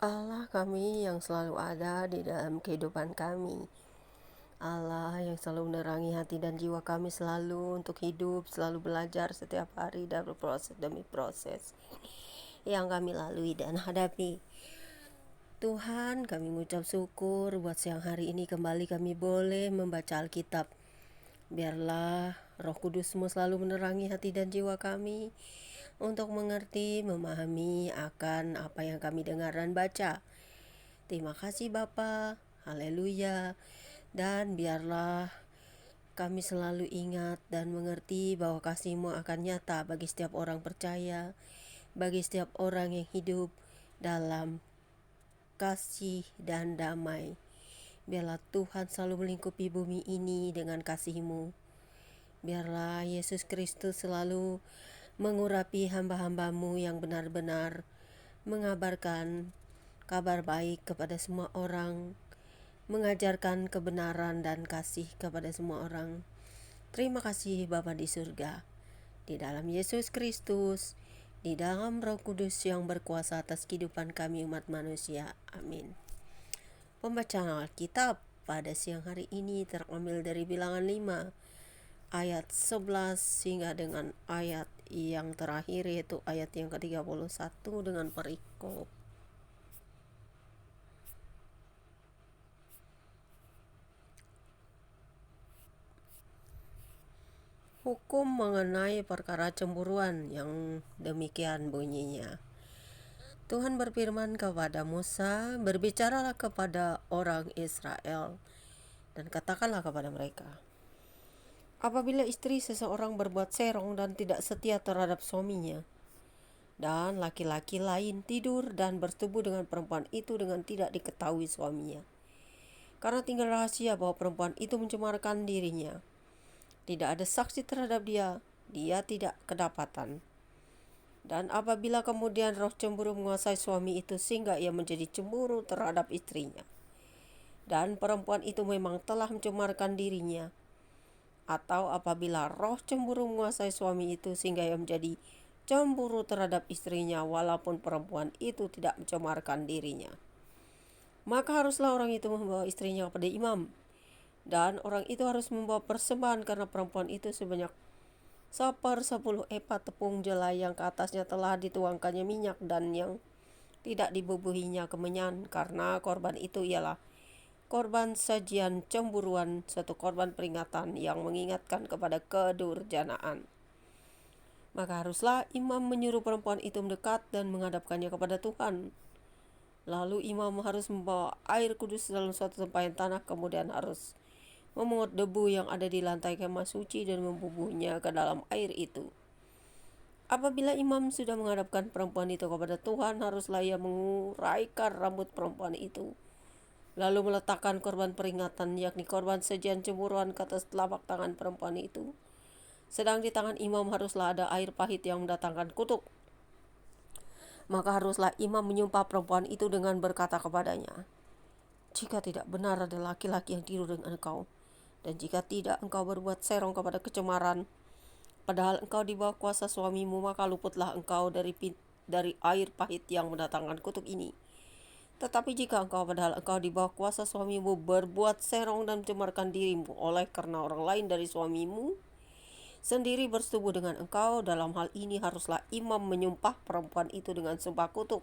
Allah kami yang selalu ada di dalam kehidupan kami. Allah yang selalu menerangi hati dan jiwa kami selalu untuk hidup, selalu belajar setiap hari dan berproses demi proses yang kami lalui dan hadapi. Tuhan, kami mengucap syukur buat siang hari ini kembali kami boleh membaca Alkitab. Biarlah Roh Kudus-Mu selalu menerangi hati dan jiwa kami untuk mengerti, memahami akan apa yang kami dengar dan baca. Terima kasih Bapa, haleluya. Dan biarlah kami selalu ingat dan mengerti bahwa kasih-Mu akan nyata bagi setiap orang percaya, bagi setiap orang yang hidup dalam kasih dan damai. Biarlah Tuhan selalu melingkupi bumi ini dengan kasih-Mu. Biarlah Yesus Kristus selalu mengurapi hamba-hamba-Mu yang benar-benar mengabarkan kabar baik kepada semua orang, mengajarkan kebenaran dan kasih kepada semua orang. Terima kasih Bapa di surga, di dalam Yesus Kristus, di dalam Roh Kudus yang berkuasa atas kehidupan kami umat manusia. Amin. Pembacaan Alkitab pada siang hari ini terambil dari Bilangan 5 ayat 11 hingga dengan ayat yang terakhir, yaitu ayat yang ke-31 dengan perikop. Hukum mengenai perkara cemburuan yang demikian bunyinya. Tuhan berfirman kepada Musa, berbicaralah kepada orang Israel dan katakanlah kepada mereka, apabila istri seseorang berbuat serong dan tidak setia terhadap suaminya, dan laki-laki lain tidur dan bersetubuh dengan perempuan itu dengan tidak diketahui suaminya, karena tinggal rahasia bahwa perempuan itu mencemarkan dirinya, tidak ada saksi terhadap dia, dia tidak kedapatan. Dan apabila kemudian roh cemburu menguasai suami itu sehingga ia menjadi cemburu terhadap istrinya, dan perempuan itu memang telah mencemarkan dirinya, atau apabila roh cemburu menguasai suami itu sehingga ia menjadi cemburu terhadap istrinya walaupun perempuan itu tidak mencemarkan dirinya, maka haruslah orang itu membawa istrinya kepada imam, dan orang itu harus membawa persembahan karena perempuan itu sebanyak 10 epat tepung jelai yang ke atasnya telah dituangkannya minyak dan yang tidak dibubuhinya kemenyan, karena korban itu ialah korban sajian cemburuan, satu korban peringatan yang mengingatkan kepada kedurjanaan. Maka haruslah imam menyuruh perempuan itu mendekat dan menghadapkannya kepada Tuhan. Lalu imam harus membawa air kudus dalam suatu tempayan tanah, kemudian harus memungut debu yang ada di lantai kemah suci dan membubuhnya ke dalam air itu. Apabila imam sudah menghadapkan perempuan itu kepada Tuhan, haruslah ia menguraikan rambut perempuan itu, lalu meletakkan korban peringatan, yakni korban sajian cemburuan, ke atas telapak tangan perempuan itu. Sedang di tangan imam haruslah ada air pahit yang mendatangkan kutuk. Maka haruslah imam menyumpah perempuan itu dengan berkata kepadanya, jika tidak benar ada laki-laki yang tidur dengan engkau, dan jika tidak engkau berbuat serong kepada kecemaran, padahal engkau di bawah kuasa suamimu, maka luputlah engkau dari air pahit yang mendatangkan kutuk ini. Tetapi jika padahal engkau di bawah kuasa suamimu berbuat serong dan mencemarkan dirimu oleh karena orang lain dari suamimu sendiri bersetubuh dengan engkau, dalam hal ini haruslah imam menyumpah perempuan itu dengan sumpah kutuk.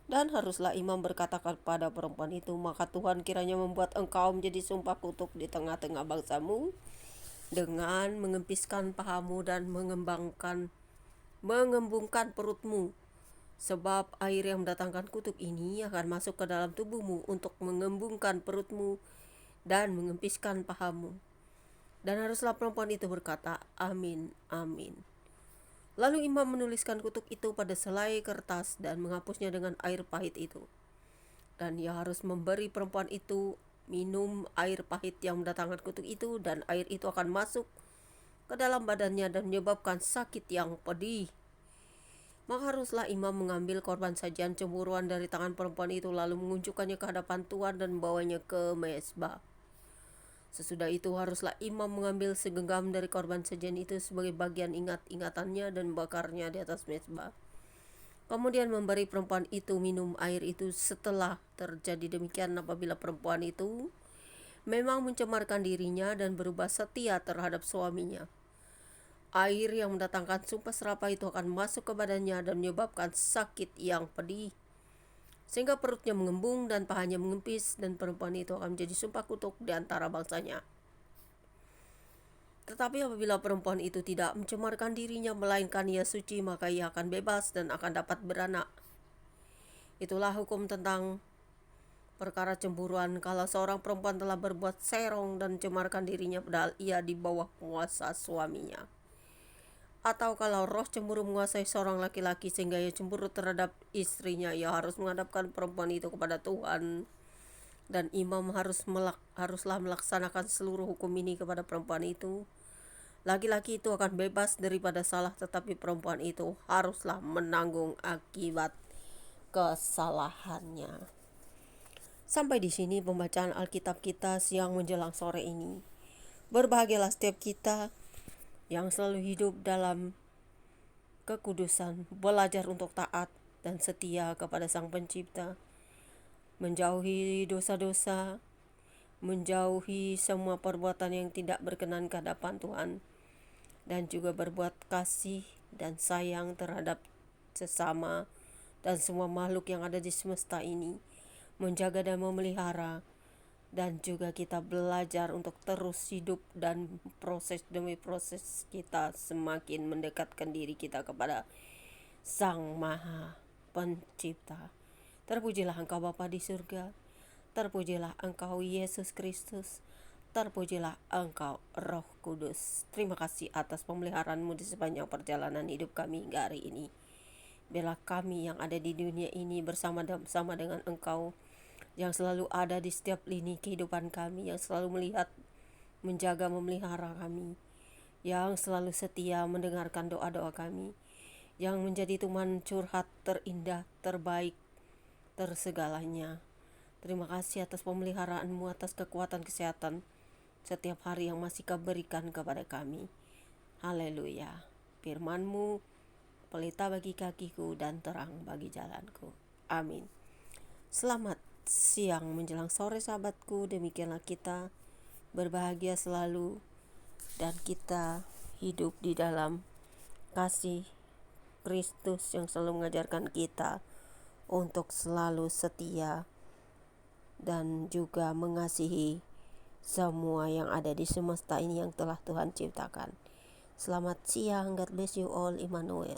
Dan haruslah imam berkata kepada perempuan itu, maka Tuhan kiranya membuat engkau menjadi sumpah kutuk di tengah-tengah bangsamu, dengan mengempiskan pahamu dan mengembungkan perutmu. Sebab air yang mendatangkan kutuk ini akan masuk ke dalam tubuhmu untuk mengembungkan perutmu dan mengempiskan pahamu. Dan haruslah perempuan itu berkata, amin, amin. Lalu imam menuliskan kutuk itu pada selai kertas dan menghapusnya dengan air pahit itu. Dan ia harus memberi perempuan itu minum air pahit yang mendatangkan kutuk itu, dan air itu akan masuk ke dalam badannya dan menyebabkan sakit yang pedih. Maka haruslah imam mengambil korban sajian cemburuan dari tangan perempuan itu, lalu mengunjukkannya ke hadapan Tuhan dan membawanya ke mezbah. Sesudah itu haruslah imam mengambil segenggam dari korban sajian itu sebagai bagian ingat-ingatannya dan membakarnya di atas mezbah. Kemudian memberi perempuan itu minum air itu. Setelah terjadi demikian, apabila perempuan itu memang mencemarkan dirinya dan berubah setia terhadap suaminya, air yang mendatangkan sumpah serapah itu akan masuk ke badannya dan menyebabkan sakit yang pedih, sehingga perutnya mengembung dan pahanya mengempis, dan perempuan itu akan menjadi sumpah kutuk di antara bangsanya. Tetapi apabila perempuan itu tidak mencemarkan dirinya, melainkan ia suci, maka ia akan bebas dan akan dapat beranak. Itulah hukum tentang perkara cemburuan. Kalau seorang perempuan telah berbuat serong dan mencemarkan dirinya padahal ia di bawah kuasa suaminya, atau kalau roh cemburu menguasai seorang laki-laki sehingga ia cemburu terhadap istrinya, ia harus menghadapkan perempuan itu kepada Tuhan, dan imam haruslah melaksanakan seluruh hukum ini kepada perempuan itu. Laki-laki itu akan bebas daripada salah, tetapi perempuan itu haruslah menanggung akibat kesalahannya. Sampai di sini pembacaan Alkitab kita siang menjelang sore ini. Berbahagialah setiap kita yang selalu hidup dalam kekudusan, belajar untuk taat dan setia kepada Sang Pencipta, menjauhi dosa-dosa, menjauhi semua perbuatan yang tidak berkenan ke hadapan Tuhan, dan juga berbuat kasih dan sayang terhadap sesama dan semua makhluk yang ada di semesta ini, menjaga dan memelihara. Dan juga kita belajar untuk terus hidup dan proses demi proses kita semakin mendekatkan diri kita kepada Sang Maha Pencipta. Terpujilah Engkau Bapa di surga, terpujilah Engkau Yesus Kristus, terpujilah Engkau Roh Kudus. Terima kasih atas pemeliharaan-Mu di sepanjang perjalanan hidup kami hingga hari ini. Biarlah kami yang ada di dunia ini bersama dengan Engkau, yang selalu ada di setiap lini kehidupan kami, yang selalu melihat, menjaga, memelihara kami, yang selalu setia mendengarkan doa-doa kami, yang menjadi teman curhat terindah, terbaik, tersegalanya. Terima kasih atas pemeliharaan-Mu, atas kekuatan kesehatan setiap hari yang masih Kau berikan kepada kami. Haleluya. Firman-Mu pelita bagi kakiku dan terang bagi jalanku. Amin. Selamat siang menjelang sore sahabatku. Demikianlah kita berbahagia selalu, dan kita hidup di dalam kasih Kristus yang selalu mengajarkan kita untuk selalu setia dan juga mengasihi semua yang ada di semesta ini yang telah Tuhan ciptakan. Selamat siang, God bless you all, Immanuel.